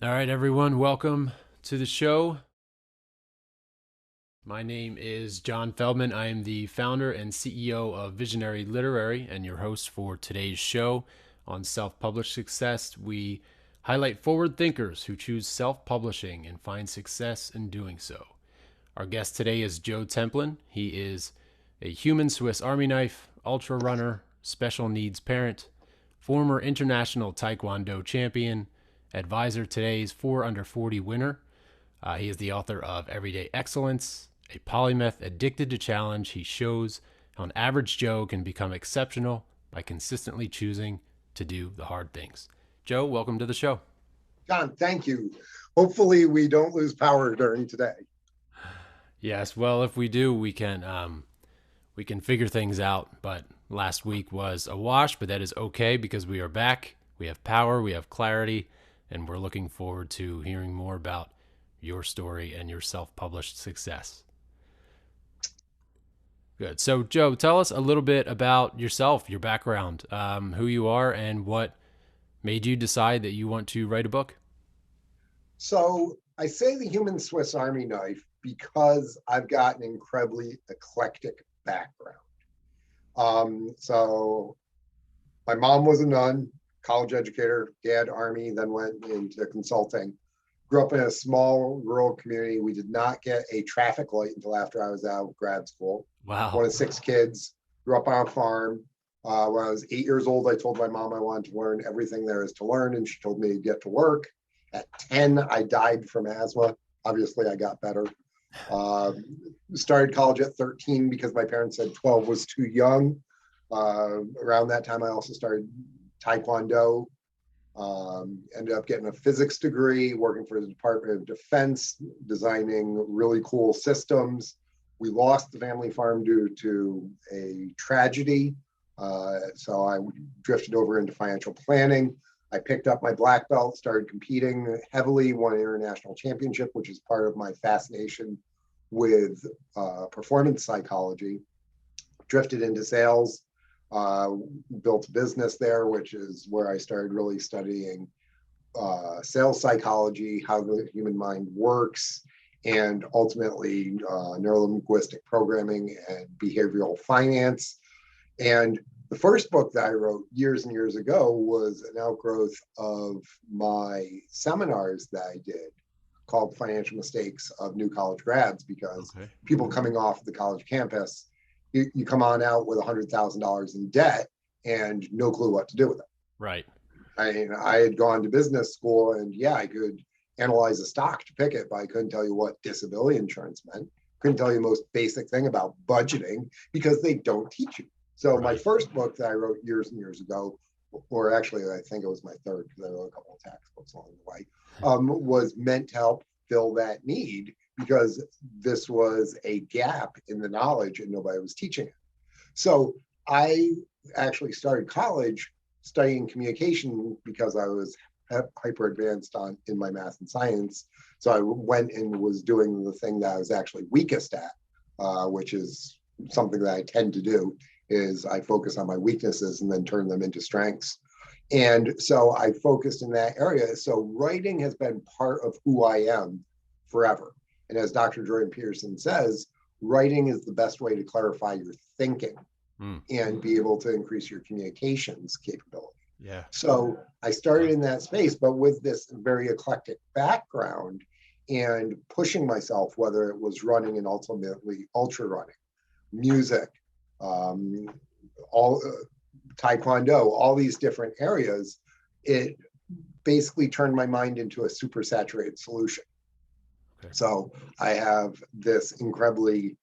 All right, everyone, welcome to the show. My name is John Feldman. I am the founder and CEO of Visionary Literary and your host for today's show. On Self-Published Success, we highlight forward thinkers who choose self-publishing and find success in doing so. Our guest today is Joe Templin. He is a human Swiss Army knife, ultra runner, special needs parent, former international Taekwondo champion, advisor today's 4 Under 40 winner. He is the author of Everyday Excellence, a polymath addicted to challenge. He shows how an average Joe can become exceptional by consistently choosing to do the hard things. Joe, welcome to the show. John, thank you. Hopefully we don't lose power during today. Yes, well, if we do, we can figure things out. But last week was a wash, but that is okay because we are back. We have power, we have clarity, and we're looking forward to hearing more about your story and your self-published success. Good. So, Joe, tell us a little bit about yourself, your background, who you are, and what made you decide that you want to write a book. So I say the human Swiss Army knife because I've got an incredibly eclectic background. So my mom was a nun, college educator, dad, Army, then went into consulting. Grew up in a small rural community. We did not get a traffic light until after I was out of grad school. Wow. One of 6 kids, grew up on a farm. When I was 8 years old, I told my mom I wanted to learn everything there is to learn, and she told me to get to work. At 10, I died from asthma. Obviously, I got better. Started college at 13 because my parents said 12 was too young. Around that time, I also started Taekwondo. Ended up getting a physics degree, working for the Department of Defense, designing really cool systems. We lost the family farm due to a tragedy. So I drifted over into financial planning. I picked up my black belt, started competing heavily, won an international championship, which is part of my fascination with performance psychology. Drifted into sales, built a business there, which is where I started really studying sales psychology, how the human mind works, and ultimately neurolinguistic programming and behavioral finance. And the first book that I wrote years and years ago was an outgrowth of my seminars that I did called Financial Mistakes of New College Grads, because people coming off the college campus, you come on out with $100,000 in debt and no clue what to do with it. Right. I mean, I had gone to business school and I could analyze a stock to pick it, but I couldn't tell you what disability insurance meant. Couldn't tell you the most basic thing about budgeting because they don't teach you. So my first book that I wrote years and years ago, or actually I think it was my third because I wrote a couple of tax books along the way, was meant to help fill that need because this was a gap in the knowledge and nobody was teaching it. So I actually started college studying communication because I was hyper advanced in my math and science. So I went and was doing the thing that I was actually weakest at, which is something that I tend to do, is I focus on my weaknesses and then turn them into strengths. And so I focused in that area. So writing has been part of who I am forever. And as Dr. Jordan Peterson says, writing is the best way to clarify your thinking and be able to increase your communications capability. Yeah. So I started in that space, but with this very eclectic background and pushing myself, whether it was running and ultimately ultra running, music, all Taekwondo, all these different areas, it basically turned my mind into a super saturated solution. So I have this incredibly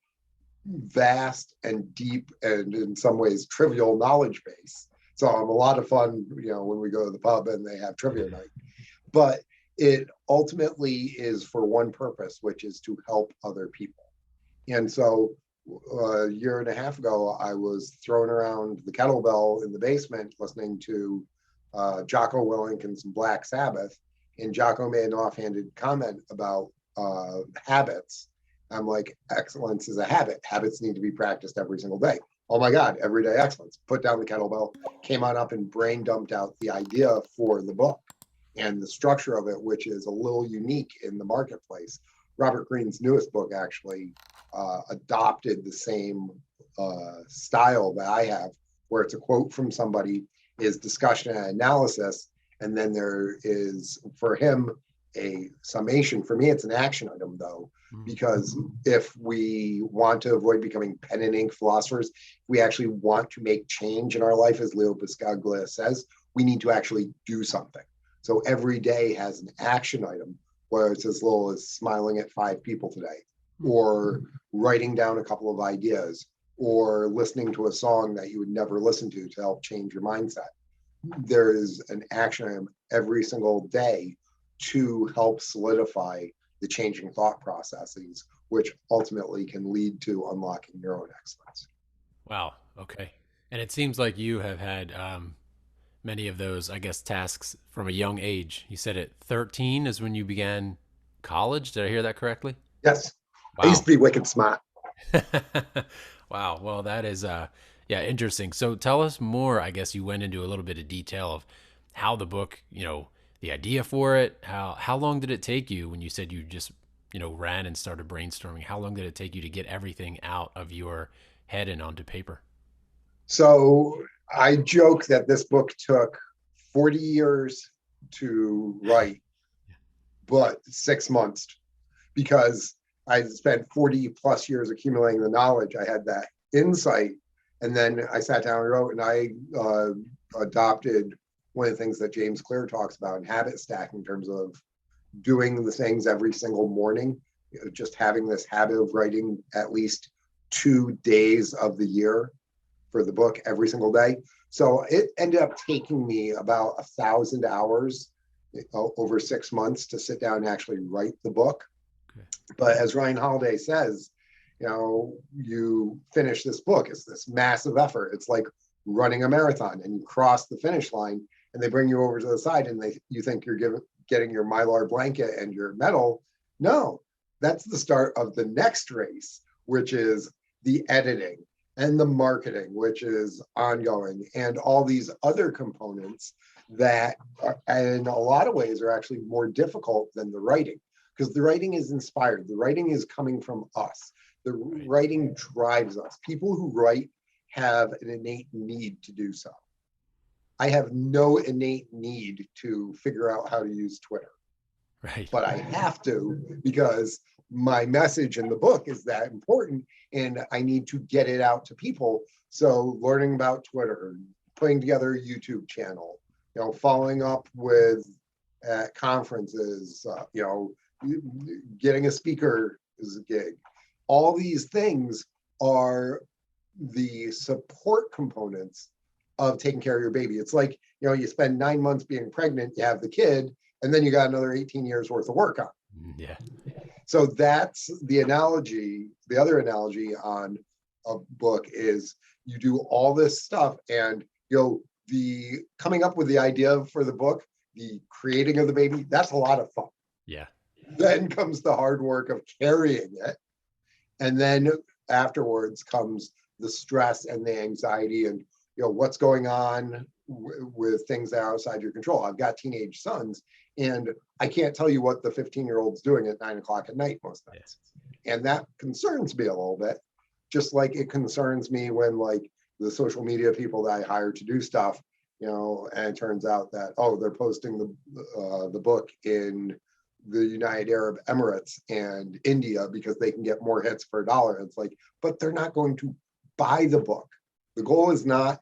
vast and deep and in some ways trivial knowledge base. So I'm a lot of fun, when we go to the pub and they have trivia night. But it ultimately is for one purpose, which is to help other people. And so a year and a half ago, I was throwing around the kettlebell in the basement listening to Jocko Willink and some Black Sabbath. And Jocko made an offhanded comment about habits. I'm like, excellence is a habit. Habits need to be practiced every single day. Oh my God, everyday excellence. Put down the kettlebell, came on up and brain dumped out the idea for the book. and the structure of it, which is a little unique in the marketplace. Robert Greene's newest book actually adopted the same style that I have, where it's a quote from somebody, is discussion and analysis, and then there is, for him, a summation. For me, it's an action item, though, because if we want to avoid becoming pen and ink philosophers, we actually want to make change in our life, as Leo Buscaglia says, we need to actually do something. So every day has an action item, where it's as little as smiling at 5 people today, or writing down a couple of ideas, or listening to a song that you would never listen to help change your mindset. There is an action item every single day to help solidify the changing thought processes, which ultimately can lead to unlocking your own excellence. Wow. Okay. And it seems like you have had many of those, I guess, tasks from a young age. You said at 13 is when you began college. Did I hear that correctly? Yes, I used Wow. to be wicked smart. Wow. Well, that is yeah, interesting. So tell us more. I guess you went into a little bit of detail of how the book, the idea for it, how long did it take you when you said you just, ran and started brainstorming? How long did it take you to get everything out of your head and onto paper? So I joke that this book took 40 years to write, but 6 months, because I spent 40 plus years accumulating the knowledge. I had that insight. And then I sat down and wrote, and I adopted one of the things that James Clear talks about in habit stack, in terms of doing the things every single morning, just having this habit of writing at least 2 days of the year for the book every single day. So it ended up taking me about 1,000 hours over 6 months to sit down and actually write the book. Okay. But as Ryan Holiday says, you finish this book, it's this massive effort. It's like running a marathon, and you cross the finish line, and they bring you over to the side, and you think you're getting your Mylar blanket and your medal. No, that's the start of the next race, which is the editing and the marketing, which is ongoing, and all these other components that in a lot of ways are actually more difficult than the writing, because the writing is inspired. The writing is coming from us. The Right. writing drives us. People who write have an innate need to do so. I have no innate need to figure out how to use Twitter, Right. but I have to, because my message in the book is that important, and I need to get it out to people. So learning about Twitter, putting together a YouTube channel, following up with at conferences, getting a speaker is a gig. All these things are the support components of taking care of your baby. It's like, you spend 9 months being pregnant, you have the kid, and then you got another 18 years worth of work on. Yeah. So that's the analogy. The other analogy on a book is you do all this stuff, and the coming up with the idea for the book, the creating of the baby, that's a lot of fun. Yeah. Then comes the hard work of carrying it. And then afterwards comes the stress and the anxiety, and what's going on with things that are outside your control. I've got teenage sons, and I can't tell you what the 15-year-old's doing at 9 o'clock at night most nights. Yeah. And that concerns me a little bit, just like it concerns me when, like, the social media people that I hire to do stuff, and it turns out that, they're posting the book in the United Arab Emirates and India because they can get more hits per dollar. It's like, but they're not going to buy the book. The goal is not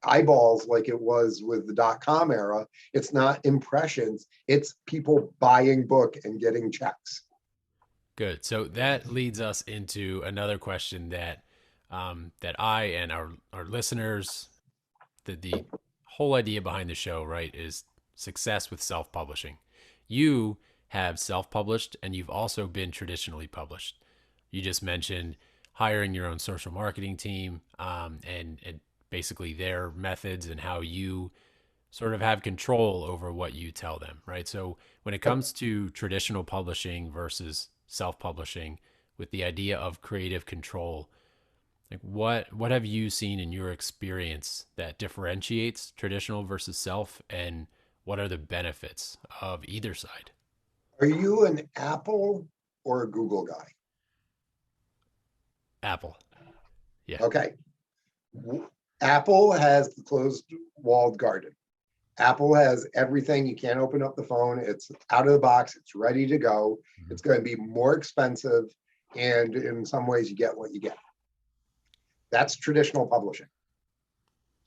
eyeballs like it was with the .com era. It's not impressions. It's people buying book and getting checks. Good. So that leads us into another question that that I and our listeners, the whole idea behind the show, right, is success with self-publishing. You have self-published, and you've also been traditionally published. You just mentioned hiring your own social marketing team, and basically their methods and how you sort of have control over what you tell them, right? So when it Yep. comes to traditional publishing versus self-publishing, with the idea of creative control, like what have you seen in your experience that differentiates traditional versus self, and what are the benefits of either side? Are you an Apple or a Google guy? Apple. Yeah. Okay. Apple has the closed walled garden. Apple has everything. You can't open up the phone. It's out of the box. It's ready to go. Mhm. It's going to be more expensive. And in some ways, you get what you get. That's traditional publishing.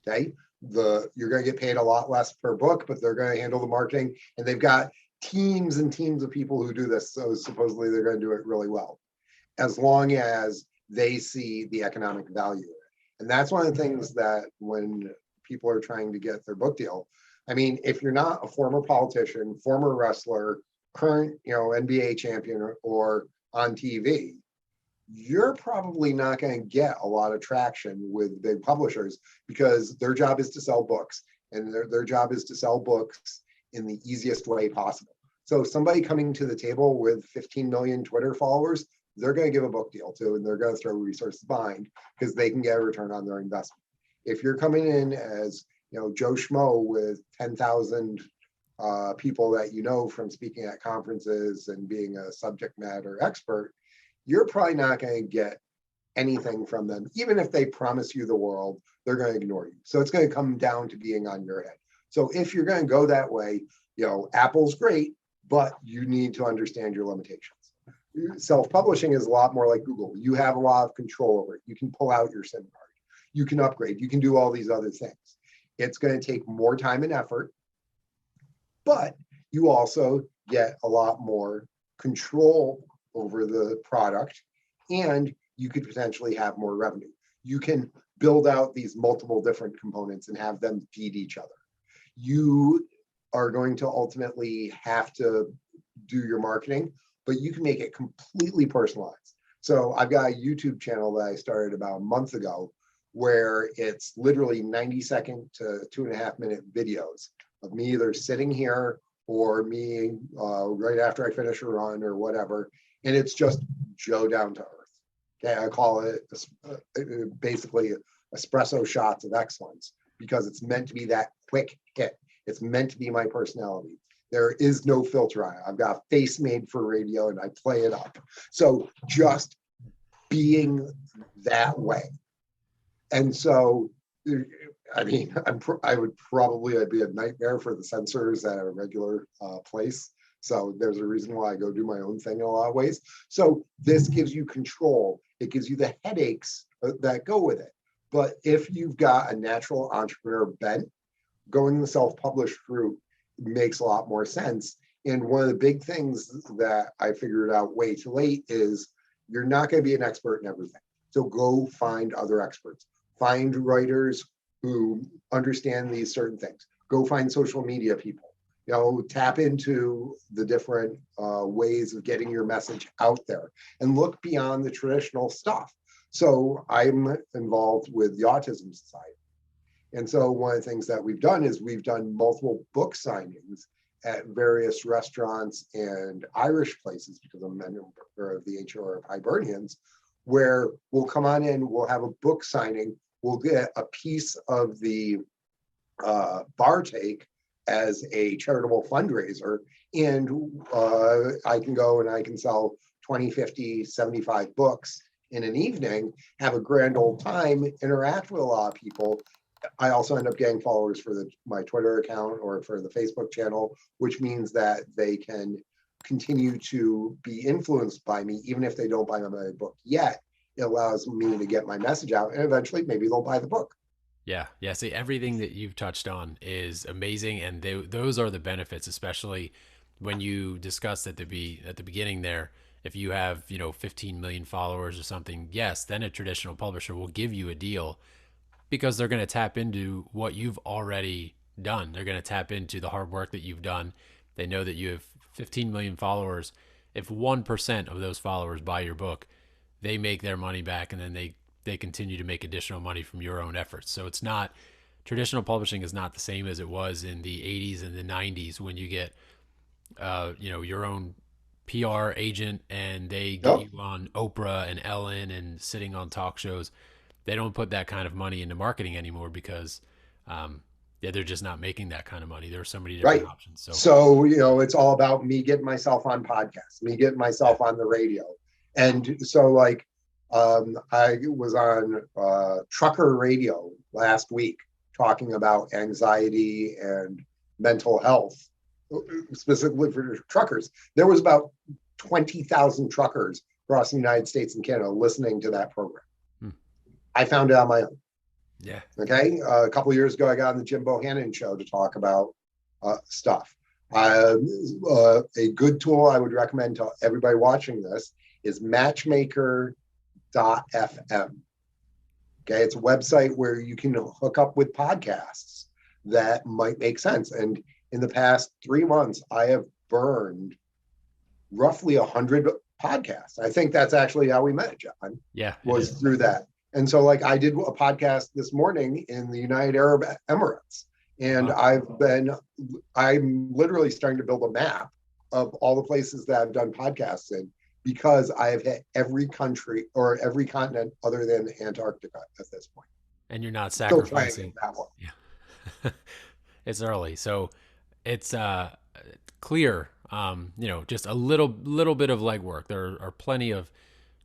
Okay. You're going to get paid a lot less per book, but they're going to handle the marketing. And they've got teams and teams of people who do this. So supposedly they're going to do it really well, as long as they see the economic value in it. And that's one of the things that when people are trying to get their book deal, I mean, if you're not a former politician, former wrestler, current, NBA champion or on TV, you're probably not going to get a lot of traction with big publishers because their job is to sell books, and their job is to sell books in the easiest way possible. So somebody coming to the table with 15 million Twitter followers, they're going to give a book deal to, and they're going to throw resources behind because they can get a return on their investment. If you're coming in as Joe Schmo with 10,000 people that from speaking at conferences and being a subject matter expert, you're probably not going to get anything from them. Even if they promise you the world, they're going to ignore you. So it's going to come down to being on your head. So if you're going to go that way, Apple's great, but you need to understand your limitations. Self-publishing is a lot more like Google. You have a lot of control over it. You can pull out your SIM card. You can upgrade. You can do all these other things. It's going to take more time and effort, but you also get a lot more control over the product, and you could potentially have more revenue. You can build out these multiple different components and have them feed each other. You are going to ultimately have to do your marketing, but you can make it completely personalized. So I've got a YouTube channel that I started about a month ago where it's literally 90-second to 2.5-minute videos of me either sitting here or me right after I finish a run or whatever. And it's just Joe down to earth. Okay, I call it basically espresso shots of excellence because it's meant to be that quick hit. It's meant to be my personality. There is no filter on it. I've got a face made for radio and I play it up. So just being that way. And so, I mean, I'd be a nightmare for the censors at a regular place. So there's a reason why I go do my own thing in a lot of ways. So this gives you control. It gives you the headaches that go with it. But if you've got a natural entrepreneur bent, going the self-published route makes a lot more sense. And one of the big things that I figured out way too late is you're not going to be an expert in everything. So go find other experts. Find writers who understand these certain things. Go find social media people. Tap into the different ways of getting your message out there and look beyond the traditional stuff. So I'm involved with the Autism Society. And so one of the things that we've done is we've done multiple book signings at various restaurants and Irish places because I'm a member of the HOR of Hibernians, where we'll come on in, we'll have a book signing, we'll get a piece of the bar take as a charitable fundraiser, and I can go and I can sell 20, 50, 75 books in an evening, have a grand old time, interact with a lot of people. I also end up getting followers for my Twitter account or for the Facebook channel, which means that they can continue to be influenced by me, even if they don't buy my book yet. It allows me to get my message out, and eventually maybe they'll buy the book. Yeah. Yeah. See, everything that you've touched on is amazing. And those are the benefits, especially when you discussed at the beginning there, if you have, 15 million followers or something, yes, then a traditional publisher will give you a deal because they're going to tap into what you've already done. They're going to tap into the hard work that you've done. They know that you have 15 million followers. If 1% of those followers buy your book, they make their money back, and then they continue to make additional money from your own efforts. So it's not, traditional publishing is not the same as it was in the 80s and the 90s when you get your own PR agent and they get Yep. you on Oprah and Ellen and sitting on talk shows. They don't put that kind of money into marketing anymore because Yeah, they're just not making that kind of money. There are so many different right? options. So So, it's all about me getting myself on podcasts, me getting yeah. myself on the radio. And so, like, I was on trucker radio last week talking about anxiety and mental health, specifically for truckers. There was about 20,000 truckers across the United States and Canada listening to that program. Hmm. I found it on my own. Yeah. Okay. A couple of years ago, I got on the Jim Bohannon show to talk about stuff. A good tool I would recommend to everybody watching this is matchmaker.fm. Okay. It's a website where you can hook up with podcasts that might make sense. And in the past 3 months, I have burned roughly 100 podcasts. I think that's actually how we met, John, Yeah, it was is. through that. And so, like, I did a podcast this morning in the United Arab Emirates, and Wow. I'm literally starting to build a map of all the places that I've done podcasts in, because I have hit every country or every continent other than Antarctica at this point. And you're not Still trying to sacrificing. get that one. Yeah. It's early. So it's clear, just a little bit of legwork. There are plenty of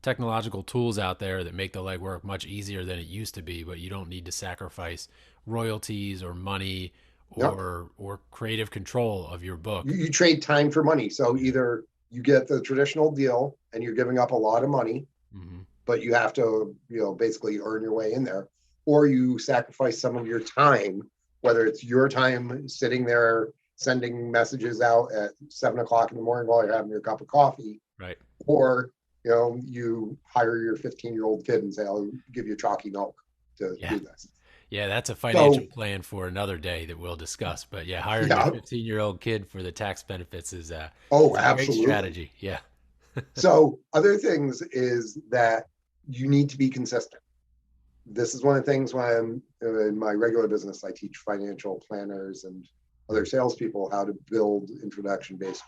technological tools out there that make the legwork much easier than it used to be, but you don't need to sacrifice royalties or money Yep. or creative control of your book. You trade time for money. So Yeah. either you get the traditional deal and you're giving up a lot of money, Hmm. but you have to, basically earn your way in there, or you sacrifice some of your time, whether it's your time sitting there sending messages out at 7 o'clock in the morning while you're having your cup of coffee, Right. or, you hire your 15-year-old kid and say, I'll give you chalky milk to Yeah. do this. Yeah, that's a financial So, plan for another day that we'll discuss. But yeah, hiring your yeah. 15-year-old kid for the tax benefits Oh, is a great absolutely. strategy. Yeah. So other things is that you need to be consistent. This is one of the things when I'm in my regular business, I teach financial planners and other salespeople how to build introduction based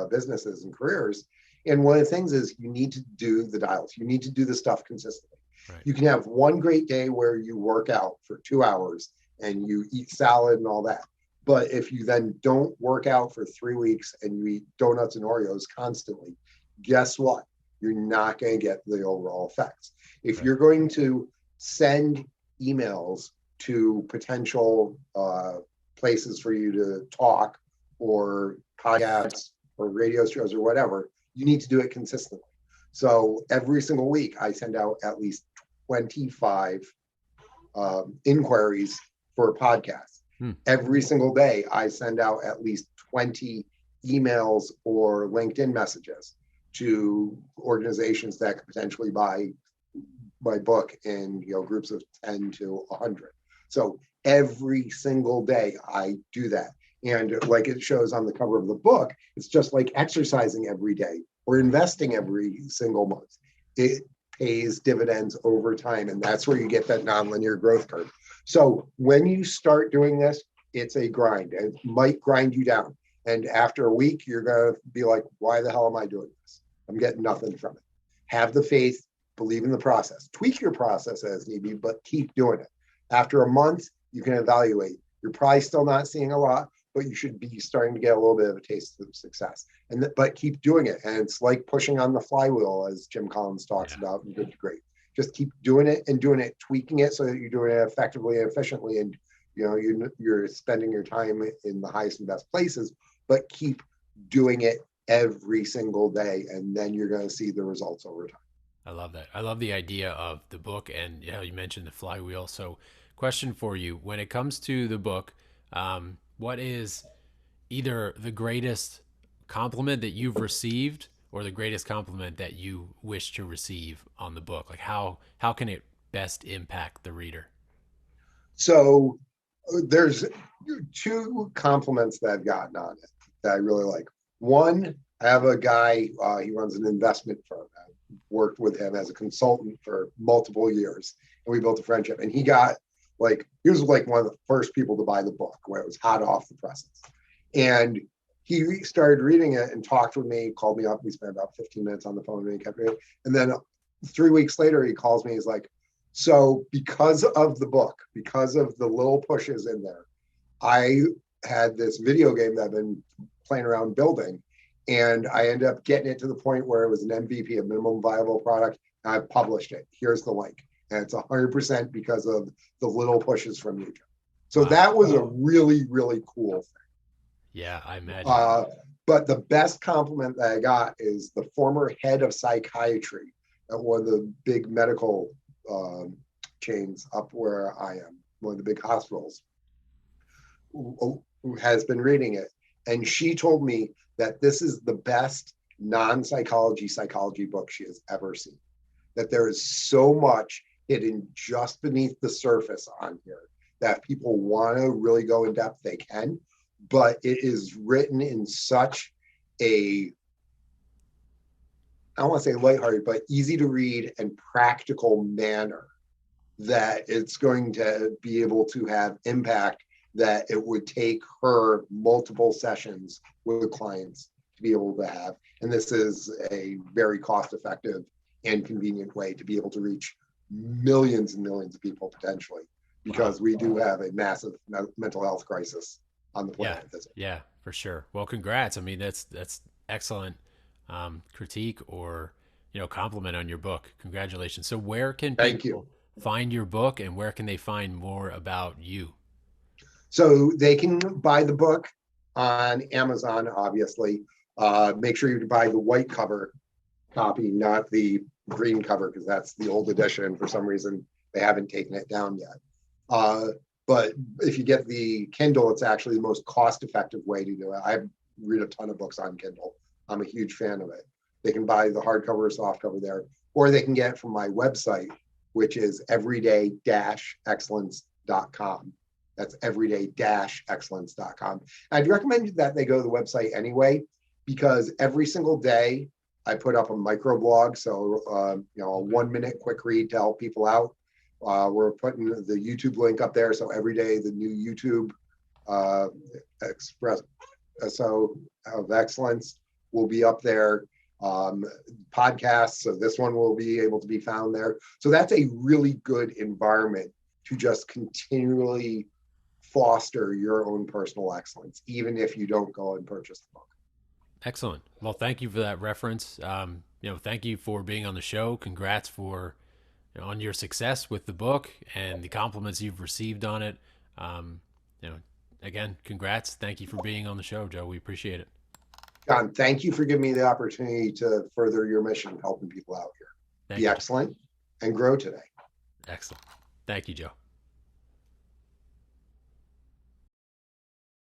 businesses and careers. And one of the things is you need to do the dials, you need to do the stuff consistently. Right. You can have one great day where you work out for 2 hours and you eat salad and all that. But if you then don't work out for 3 weeks and you eat donuts and Oreos constantly, guess what? You're not going to get the overall effects. If Right. you're going to send emails to potential places for you to talk, or podcasts or radio shows or whatever, you need to do it consistently. So every single week, I send out at least 25 inquiries for podcasts. Hmm. Every single day, I send out at least 20 emails or LinkedIn messages to organizations that could potentially buy my book in groups of 10 to 100. So every single day I do that. And like it shows on the cover of the book, it's just like exercising every day or investing every single month. It pays dividends over time. And that's where you get that nonlinear growth curve. So when you start doing this, it's a grind. It might grind you down. And after a week, you're going to be like, why the hell am I doing this? I'm getting nothing from it. Have the faith, believe in the process, tweak your process as need be, but keep doing it. After a month, you can evaluate. You're probably still not seeing a lot, but you should be starting to get a little bit of a taste of success. But keep doing it. And it's like pushing on the flywheel, as Jim Collins talks Yeah. about in Good to Great. Just keep doing it and doing it, tweaking it so that you're doing it effectively and efficiently. And you're spending your time in the highest and best places, but keep doing it every single day, and then you're going to see the results over time. I love that. I love the idea of the book, and you mentioned the flywheel. So, question for you: when it comes to the book, what is either the greatest compliment that you've received, or the greatest compliment that you wish to receive on the book? Like how can it best impact the reader? So there's two compliments that I've gotten on it that I really like. One, I have a guy, he runs an investment firm. I worked with him as a consultant for multiple years, and we built a friendship. And he was like one of the first people to buy the book where it was hot off the presses. And he started reading it and talked with me, called me up. We spent about 15 minutes on the phone and he kept reading. And then 3 weeks later, he calls me. He's like, so because of the book, because of the little pushes in there, I had this video game that I've been playing around building, and I ended up getting it to the point where it was an MVP, a minimum viable product. And I published it. Here's the link. And it's 100% because of the little pushes from you. So Wow. that was a really, really cool thing. Yeah, I imagine. But the best compliment that I got is the former head of psychiatry at one of the big medical chains up where I am, one of the big hospitals, who has been reading it. And she told me that this is the best non-psychology psychology book she has ever seen. That there is so much hidden just beneath the surface on here that if people want to really go in depth, they can. But it is written in such a, I don't want to say lighthearted, but easy to read and practical manner that it's going to be able to have impact that it would take her multiple sessions with clients to be able to have. And this is a very cost-effective and convenient way to be able to reach millions and millions of people potentially, because we do have a massive mental health crisis on the planet. Yeah, for sure. Well, congrats. I mean, that's excellent critique or compliment on your book. Congratulations. So where can people find your book, and where can they find more about you? So they can buy the book on Amazon, obviously. Make sure you buy the white cover copy, not the green cover, because that's the old edition. For some reason, they haven't taken it down yet. But if you get the Kindle, it's actually the most cost-effective way to do it. I read a ton of books on Kindle. I'm a huge fan of it. They can buy the hardcover or softcover there, or they can get it from my website, which is everyday-excellence.com. That's everyday-excellence.com. I'd recommend that they go to the website anyway, because every single day I put up a microblog. So, a 1 minute quick read to help people out. We're putting the YouTube link up there. So every day, the new YouTube Express of Excellence will be up there. Podcasts. So this one will be able to be found there. So that's a really good environment to just continually foster your own personal excellence, even if you don't go and purchase the book. Excellent. Well, thank you for that reference. Thank you for being on the show. Congrats on your success with the book and the compliments you've received on it. Again, congrats. Thank you for being on the show, Joe. We appreciate it. John, thank you for giving me the opportunity to further your mission of helping people out here. Be excellent and grow today. Excellent. Thank you, Joe.